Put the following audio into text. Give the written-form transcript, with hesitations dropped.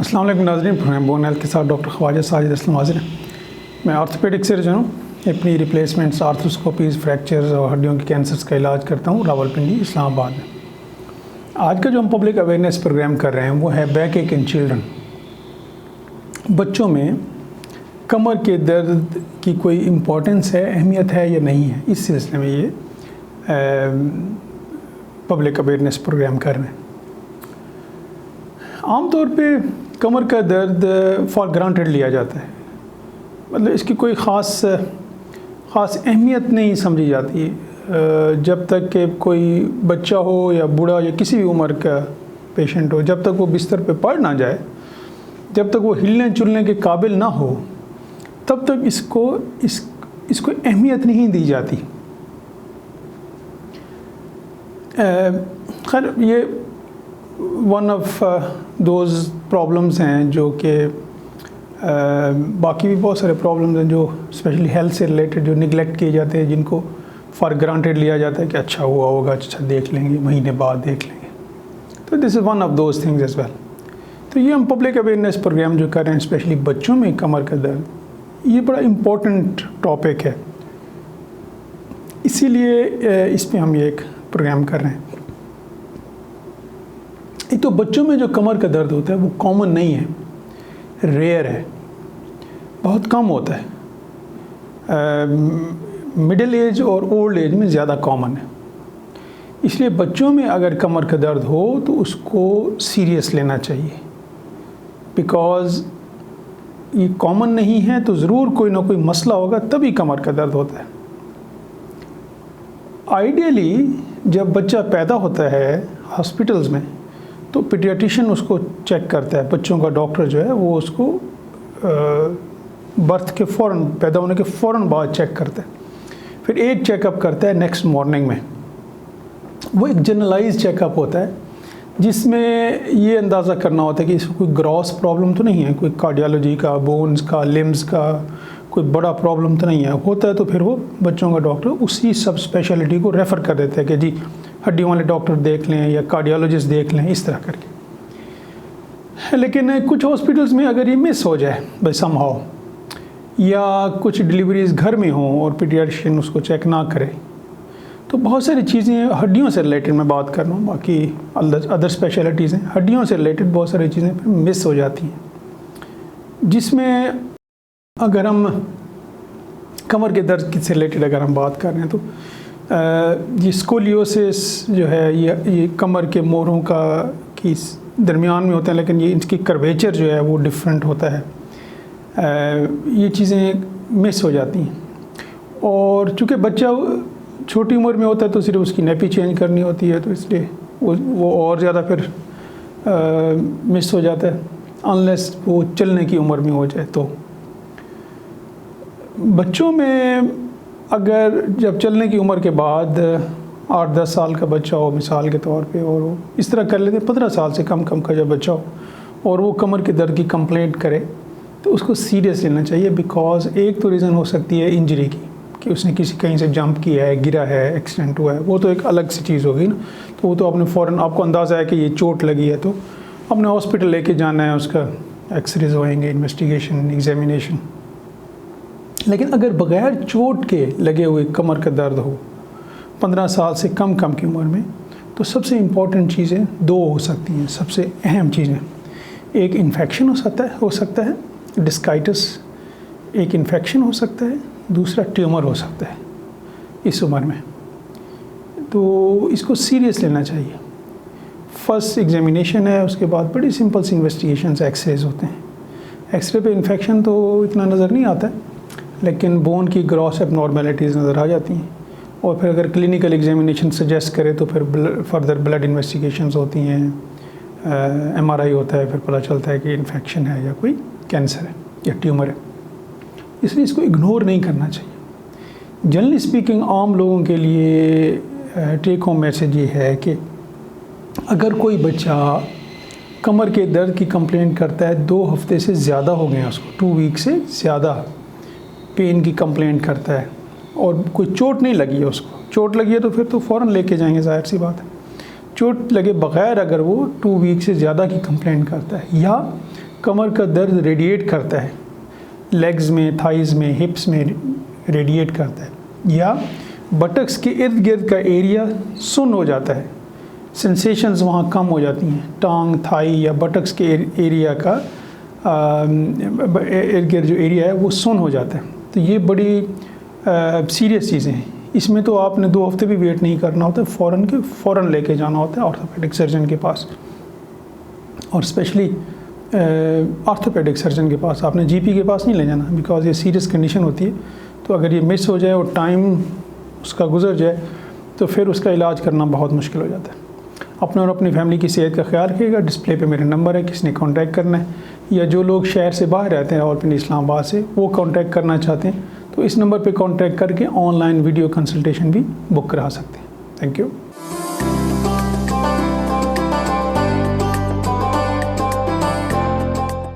अस्सलाम वालेकुम नाज़रीन, मैं बोन हेल्थ के साथ डॉक्टर ख्वाजा साजिद असलम हाजिर हैं। मैं ऑर्थोपेडिक सर्जन हूँ। अपनी रिप्लेसमेंट्स, आर्थ्रोस्कोपीज़, फ्रैक्चर्स और हड्डियों के कैंसर्स का इलाज करता हूँ रावलपिंडी, इस्लामाबाद में। आज का जो हम पब्लिक अवेयरनेस प्रोग्राम कर रहे हैं वो है बैक एक इन चिल्ड्रन। बच्चों में कमर के दर्द की कोई इम्पोर्टेंस है, अहमियत है या नहीं है, इस सिलसिले में ये पब्लिक अवेयरनेस प्रोग्राम कर रहे हैं। आमतौर पे कमर का दर्द फॉर ग्रांटेड लिया जाता है, मतलब इसकी कोई ख़ास अहमियत नहीं समझी जाती। जब तक कि कोई बच्चा हो या बूढ़ा या किसी भी उम्र का पेशेंट हो, जब तक वो बिस्तर पे पड़ ना जाए, जब तक वो हिलने जुलने के काबिल ना हो, तब तक इसको अहमियत नहीं दी जाती। खैर, ये वन ऑफ दोज प्रॉब्लम्स हैं जो कि बाकी भी बहुत सारे प्रॉब्लम्स हैं जो स्पेशली हेल्थ से रिलेटेड जो निगलेक्ट किए जाते हैं, जिनको फॉर ग्रांटेड लिया जाता है कि अच्छा हुआ होगा, अच्छा देख लेंगे, महीने बाद देख लेंगे। तो this is one of those things as well. तो ये हम पब्लिक अवेयरनेस प्रोग्राम जो कर रहे हैं, स्पेशली बच्चों में कमर का दर्द, ये बड़ा इम्पोर्टेंट टॉपिक है, इसीलिए इस पर हम ये एक प्रोग्राम कर रहे हैं। एक तो बच्चों में जो कमर का दर्द होता है वो कॉमन नहीं है, रेयर है, बहुत कम होता है। मिडिल एज और ओल्ड एज में ज़्यादा कॉमन है। इसलिए बच्चों में अगर कमर का दर्द हो तो उसको सीरियस लेना चाहिए, बिकॉज़ ये कॉमन नहीं है तो ज़रूर कोई ना कोई मसला होगा, तभी कमर का दर्द होता है। आइडियली जब बच्चा पैदा होता है हॉस्पिटल्स में तो पीडियाट्रिशियन उसको चेक करता है, बच्चों का डॉक्टर जो है वो उसको बर्थ के फ़ौरन, पैदा होने के फ़ौरन बाद चेक करता है। फिर एक चेकअप करता है नेक्स्ट मॉर्निंग में। वो एक जनरलाइज चेकअप होता है जिसमें ये अंदाज़ा करना होता है कि इसको कोई ग्रॉस प्रॉब्लम तो नहीं है, कोई कार्डियोलॉजी का, बोन्स का, लिम्स का कोई बड़ा प्रॉब्लम तो नहीं है। होता है तो फिर वो बच्चों का डॉक्टर उसी सब स्पेशलिटी को रेफ़र कर देता है कि जी हड्डियों वाले डॉक्टर देख लें या कार्डियोलॉजिस्ट देख लें, इस तरह करके। लेकिन कुछ हॉस्पिटल्स में अगर ये मिस हो जाए बाय समहाउ, या कुछ डिलीवरीज घर में हों और पीडियाट्रिशियन उसको चेक ना करे, तो बहुत सारी चीज़ें हड्डियों से रिलेटेड मैं बात कर रहा हूँ, बाकी अदर स्पेशलिटीज़ हैं, हड्डियों से रिलेटेड बहुत सारी चीज़ें फिर मिस हो जाती हैं, जिसमें अगर हम कमर के दर्द से रिलेटेड अगर हम बात कर रहे हैं तो ये स्कोलियोसिस जो है, ये कमर के मोरों का की दरमियान में होता है, लेकिन ये इसकी कर्वेचर जो है वो डिफरेंट होता है। ये चीज़ें मिस हो जाती हैं। और चूँकि बच्चा छोटी उम्र में होता है तो सिर्फ उसकी नैपी चेंज करनी होती है, तो इसलिए वो और ज़्यादा फिर मिस हो जाता है, अनलेस वो चलने की उम्र में हो जाए। तो बच्चों में अगर जब चलने की उम्र के बाद 8-10 साल का बच्चा हो मिसाल के तौर पे, और वो इस तरह कर लेते हैं, 15 साल से कम का जब बच्चा हो और वो कमर के दर्द की कंप्लेंट करे, तो उसको सीरियस लेना चाहिए। बिकॉज़ एक तो रीज़न हो सकती है इंजरी की, कि उसने कहीं से जंप किया है, गिरा है, एक्सीडेंट हुआ है, वो तो एक अलग सी चीज़ होगी ना। तो वो तो आपने फ़ौरन, आपको अंदाज़ा है कि ये चोट लगी है तो अपने हॉस्पिटल लेके जाना है, उसका एक्सरेज होएंगे, इन्वेस्टिगेशन, एग्जामिनेशन। लेकिन अगर बग़ैर चोट के लगे हुए कमर का दर्द हो 15 साल से कम की उम्र में, तो सबसे इम्पॉर्टेंट चीज़ें दो हो सकती हैं, सबसे अहम चीज़ें। एक इन्फेक्शन हो सकता है डिस्काइटिस, एक इन्फेक्शन हो सकता है, दूसरा ट्यूमर हो सकता है इस उम्र में। तो इसको सीरियस लेना चाहिए। फर्स्ट एग्जामिनेशन है, उसके बाद बड़ी सिंपल सी इन्वेस्टिगेशंस, एक्सरेज होते हैं। एक्सरे पे इन्फेक्शन तो इतना नज़र नहीं आता है, लेकिन बोन की ग्रॉस एबनॉर्मेलिटीज़ नज़र आ जाती हैं। और फिर अगर क्लिनिकल एग्जामिनेशन सजेस्ट करे तो फिर फर्दर ब्लड इन्वेस्टिगेशंस होती हैं, MRI होता है, फिर पता चलता है कि इन्फेक्शन है या कोई कैंसर है या ट्यूमर है। इसलिए इसको इग्नोर नहीं करना चाहिए। जनरली स्पीकिंग आम लोगों के लिए टेक होम मैसेज ये है कि अगर कोई बच्चा कमर के दर्द की कंप्लेंट करता है, 2 हफ्ते से ज़्यादा हो गए हैं उसको, 2 वीक से ज़्यादा पेन की कंप्लेंट करता है और कोई चोट नहीं लगी है उसको, चोट लगी है तो फिर तो फ़ौरन लेके जाएंगे, ज़ाहिर सी बात है। चोट लगे बगैर अगर वो 2 वीक से ज़्यादा की कंप्लेंट करता है, या कमर का दर्द रेडिएट करता है, लेग्स में, थाइज़ में, हिप्स में रेडिएट करता है, या बटक्स के इर्द गिर्द का एरिया सुन्न हो जाता है, सेंसेशंस वहाँ कम हो जाती हैं, टांग, थाई या बटक्स के एरिया का इर्द गिर्द जो एरिया है वो सुन्न हो जाता है। तो ये बड़ी सीरियस चीज़ें हैं। इसमें तो आपने 2 हफ्ते भी वेट नहीं करना होता, फ़ौरन लेके जाना होता है ऑर्थोपेडिक सर्जन के पास, और स्पेशली ऑर्थोपेडिक सर्जन के पास। आपने जीपी के पास नहीं ले जाना, बिकॉज ये सीरियस कंडीशन होती है। तो अगर ये मिस हो जाए और टाइम उसका गुजर जाए तो फिर उसका इलाज करना बहुत मुश्किल हो जाता है। अपने और अपनी फैमिली की सेहत का ख्याल रखिएगा। डिस्प्ले पे मेरा नंबर है, किसी ने कांटेक्ट करना है, या जो लोग शहर से बाहर रहते हैं रावलपिंडी इस्लामाबाद से, वो कांटेक्ट करना चाहते हैं तो इस नंबर पे कांटेक्ट करके ऑनलाइन वीडियो कंसल्टेशन भी बुक करा सकते हैं। Thank you.